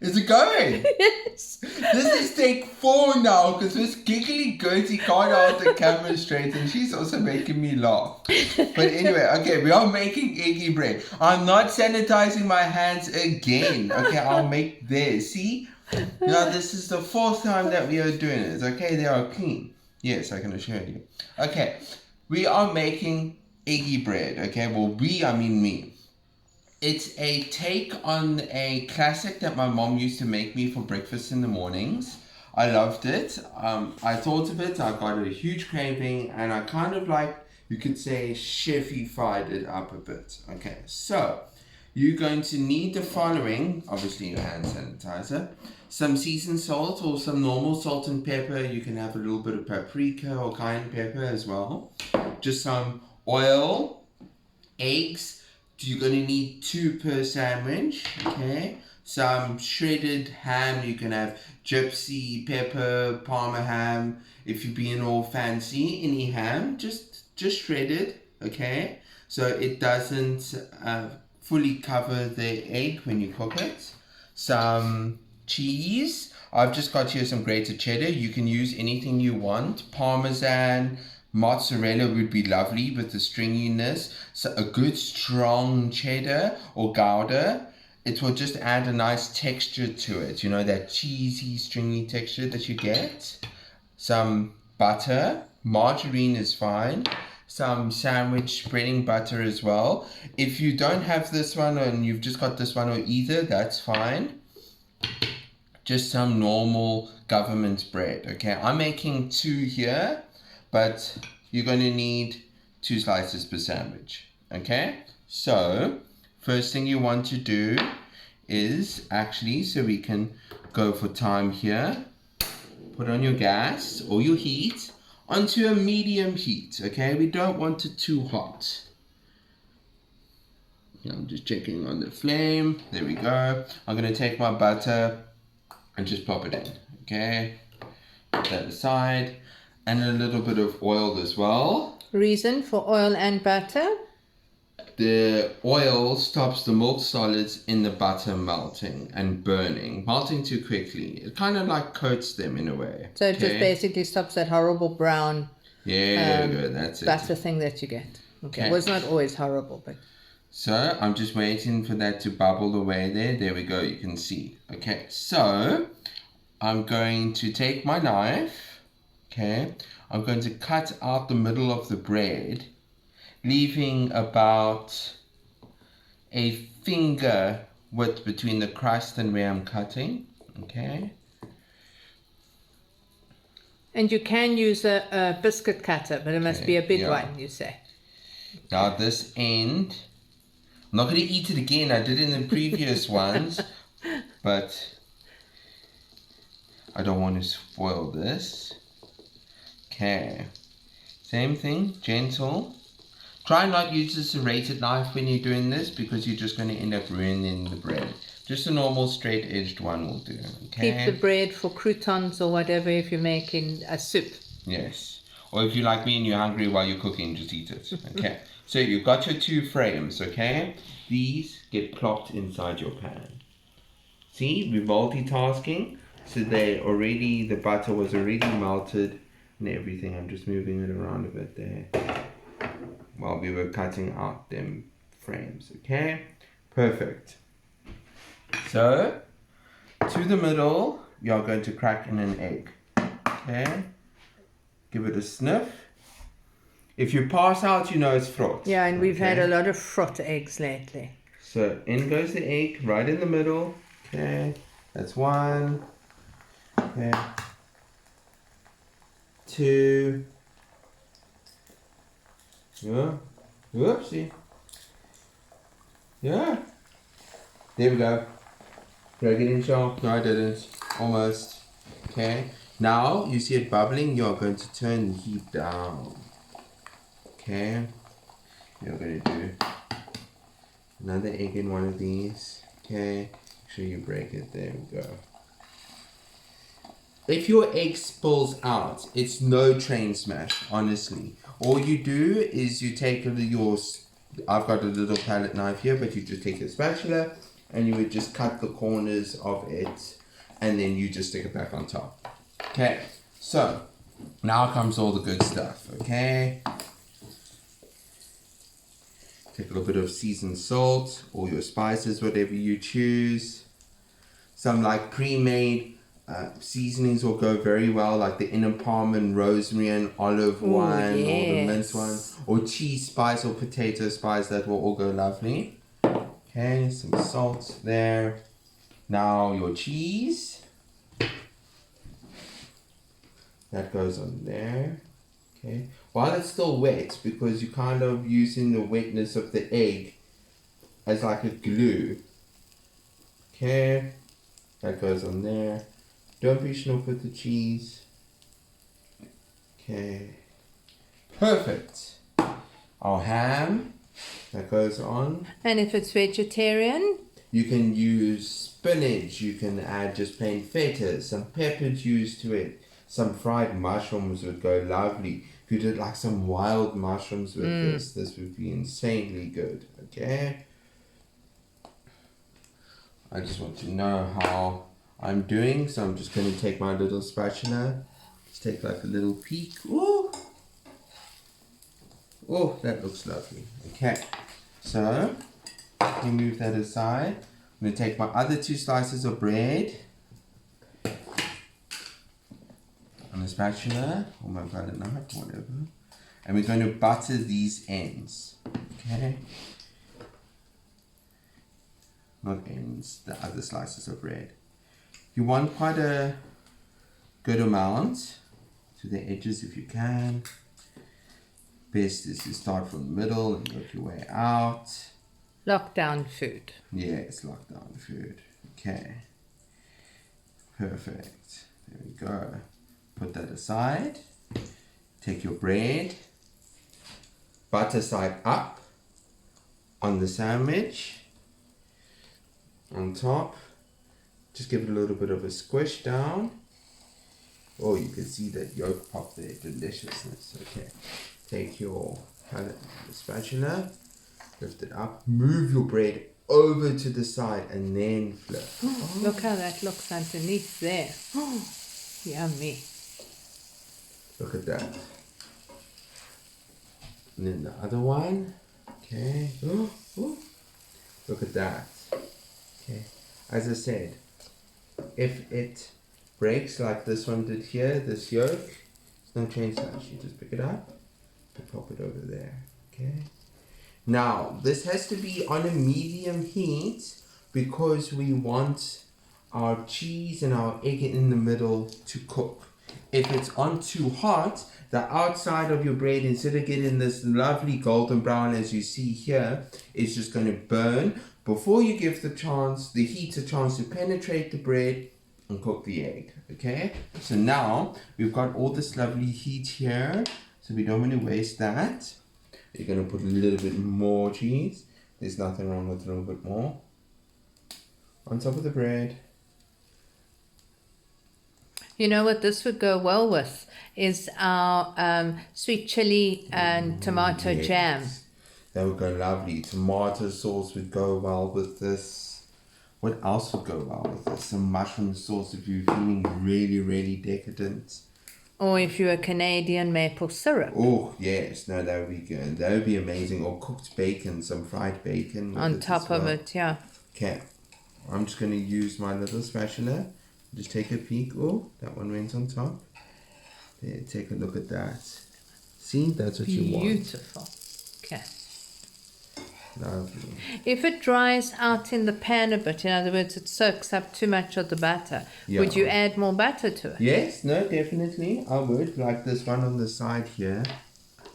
Is it going? Yes. This is take 4 now because this giggly Gertie can't hold the camera straight and she's also making me laugh. But anyway, okay, we are making eggy bread. I'm not sanitizing my hands again. Okay, I'll make this. See? Now this is the 4th time that we are doing this. Okay, they are clean. Yes, I can assure you. Okay, we are making eggy bread. Okay, well I mean me. It's a take on a classic that my mom used to make me for breakfast in the mornings. I loved it. I thought of it. I got a huge craving and I kind of like, you could say, chef-ified it up a bit. Okay, so you're going to need the following. Obviously your hand sanitizer. Some seasoned salt or some normal salt and pepper. You can have a little bit of paprika or cayenne pepper as well. Just some oil, eggs. You're going to need 2 per sandwich, okay? Some shredded ham. You can have gypsy, pepper, parma ham. If you're being all fancy, any ham, just shredded, okay? So it doesn't fully cover the egg when you cook it. Some cheese. I've just got here some grated cheddar. You can use anything you want. Parmesan. Mozzarella would be lovely with the stringiness. So a good strong cheddar or Gouda. It will just add a nice texture to it. You know, that cheesy, stringy texture that you get. Some butter. Margarine is fine. Some sandwich spreading butter as well. If you don't have this one and you've just got this one or either, that's fine. Just some normal government bread. Okay, I'm making 2 here. But you're going to need 2 slices per sandwich, okay? So, first thing you want to do is actually, so we can go for time here, put on your gas or your heat onto a medium heat, okay? We don't want it too hot. I'm just checking on the flame. There we go. I'm going to take my butter and just pop it in, okay? Put that aside. And a little bit of oil as well. Reason for oil and butter? The oil stops the milk solids in the butter melting and burning. Melting too quickly. It kind of like coats them in a way. So it just basically stops that horrible brown good, that's it. butter thing that you get. Okay. Well, it's not always horrible, but... So I'm just waiting for that to bubble away there. There we go, you can see. Okay, so I'm going to take my knife. Okay, I'm going to cut out the middle of the bread, leaving about a finger width between the crust and where I'm cutting. Okay. And you can use a biscuit cutter, but it must be a big one, you say. Now this end, I'm not going to eat it again. I did it in the previous ones, but I don't want to spoil this. Okay, same thing, gentle. Try not use a serrated knife when you're doing this because you're just going to end up ruining the bread. Just a normal straight edged one will do. Okay. Keep the bread for croutons or whatever if you're making a soup. Yes. Or if you're like me and you're hungry while you're cooking, just eat it. Okay. So you've got your 2 frames, okay? These get plopped inside your pan. See, we're multitasking. So the butter was already melted. And everything, I'm just moving it around a bit there while we were cutting out them frames, okay? Perfect. So, to the middle, we are going to crack in an egg, okay? Give it a sniff. If you pass out, you know it's fraught. Yeah, and we've had a lot of fraught eggs lately. So, in goes the egg, right in the middle, okay? That's 1, okay. 2. Yeah. Whoopsie. Yeah. There we go. Did I get in sharp? No, I didn't. Almost. Okay. Now, you see it bubbling. You're going to turn the heat down. Okay. You're going to do another egg in one of these. Okay. Make sure you break it. There we go. If your egg spills out, it's no train smash, honestly. All you do is you take I've got a little palette knife here, but you just take a spatula and you would just cut the corners of it, and then you just stick it back on top. Okay, so now comes all the good stuff. Okay, take a little bit of seasoned salt, all your spices, whatever you choose. Some like pre-made seasonings will go very well, like the inner palm and rosemary and olive one, or the mint one, or cheese spice or potato spice. That will all go lovely. Okay, some salt there. Now your cheese. That goes on there. Okay, while it's still wet, because you're kind of using the wetness of the egg as like a glue. Okay, that goes on there. Don't be snoop with the cheese. Okay, perfect. Our ham, that goes on. And if it's vegetarian? You can use spinach, you can add just plain feta, some pepper juice to it. Some fried mushrooms would go lovely. If you did like some wild mushrooms with this would be insanely good. Okay. I just want to know how I'm doing, so I'm just going to take my little spatula. Just take like a little peek. Ooh. Oh, that looks lovely. Okay. So, let me move that aside. I'm going to take my other 2 slices of bread on a spatula, oh my god, a knife, whatever. And we're going to butter these ends. Okay? Not ends, the other slices of bread. You want quite a good amount to the edges if you can. Best is to start from the middle and work your way out. Lockdown food. Yes, lockdown food. Okay. Perfect. There we go. Put that aside. Take your bread. Butter side up on the sandwich. On top. Just give it a little bit of a squish down. Oh, you can see that yolk pop there. Deliciousness. Okay. Take your spatula. Lift it up. Move your bread over to the side and then flip. Oh, look how that looks underneath there. Oh, yummy. Look at that. And then the other one. Okay. Ooh, ooh. Look at that. Okay. As I said, if it breaks like this one did here, this yolk, there's no change to that. You just pick it up and pop it over there. Okay. Now, this has to be on a medium heat because we want our cheese and our egg in the middle to cook. If it's on too hot, the outside of your bread, instead of getting this lovely golden brown as you see here, is just going to burn before you give the heat a chance to penetrate the bread and cook the egg. Okay, so now we've got all this lovely heat here, so we don't want to waste that. You're going to put a little bit more cheese. There's nothing wrong with a little bit more on top of the bread. You know what this would go well with is our sweet chili and tomato jam. That would go lovely. Tomato sauce would go well with this. What else would go well with this? Some mushroom sauce if you're feeling really, really decadent. Or if you're a Canadian, maple syrup. Oh, yes. No, that would be good. That would be amazing. Or cooked bacon, some fried bacon. On top of it, yeah. Okay. I'm just going to use my little spatula. Just take a peek. Oh, that one went on top. There, take a look at that. See, that's what you want. Beautiful. Okay. Lovely. If it dries out in the pan a bit, in other words, it soaks up too much of the batter, would you add more butter to it? Yes, no, definitely. I would. Like this one on the side here.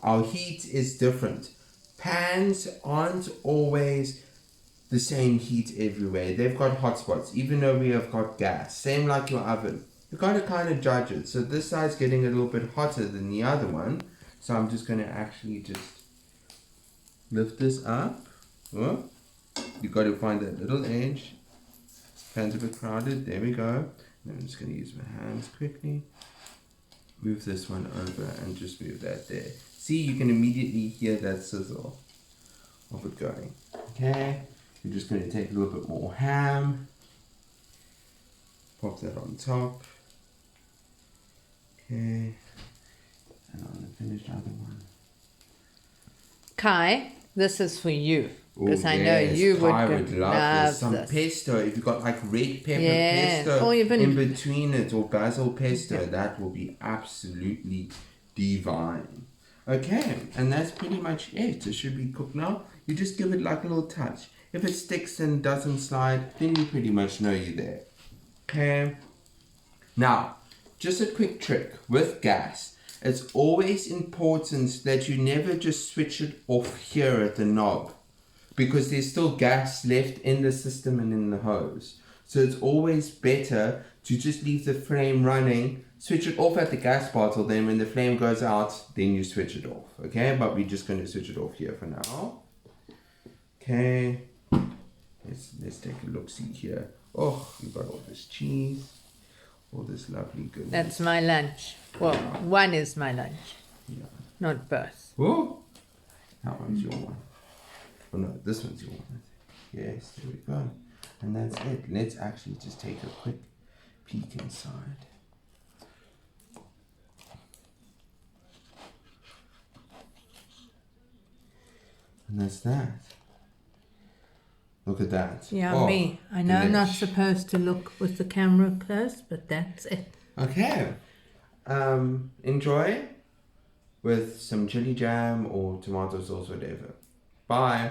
Our heat is different. Pans aren't always the same heat everywhere. They've got hot spots, even though we have got gas. Same like your oven. You've got to kind of judge it. So this side's getting a little bit hotter than the other one. So I'm just going to actually just lift this up. Oh, you got to find that little edge. Pan's a bit crowded. There we go. And I'm just going to use my hands quickly. Move this one over and just move that there. See, you can immediately hear that sizzle of it going. Okay. We're just going to take a little bit more ham. Pop that on top. Okay. And I'm going to finish the other one. Kai, this is for you. Because Oh, I know yes, you I would would love love this. Some this. pesto. If you've got like red pepper Yeah, pesto or even- in between it, or basil pesto, that will be absolutely divine. Okay, and that's pretty much it. It should be cooked now. You just give it like a little touch. If it sticks and doesn't slide, then you pretty much know you're there. Okay. Now, just a quick trick with gas. It's always important that you never just switch it off here at the knob, because there's still gas left in the system and in the hose. So it's always better to just leave the flame running, switch it off at the gas bottle, then when the flame goes out, then you switch it off. Okay, but we're just going to switch it off here for now. Okay, let's take a look-see here. Oh, we've got all this cheese, all this lovely goodness. That's my lunch. Well, one is my lunch, Yeah. not both. Oh, that one's your one. Oh no, this one's your one. Yes, there we go. And that's it. Let's actually just take a quick peek inside. And that's that. Look at that. Yeah, Oh, me. I know I'm not delish. supposed to look with the camera close, but that's it. Okay. Enjoy with some chili jam or tomato sauce, whatever. Bye.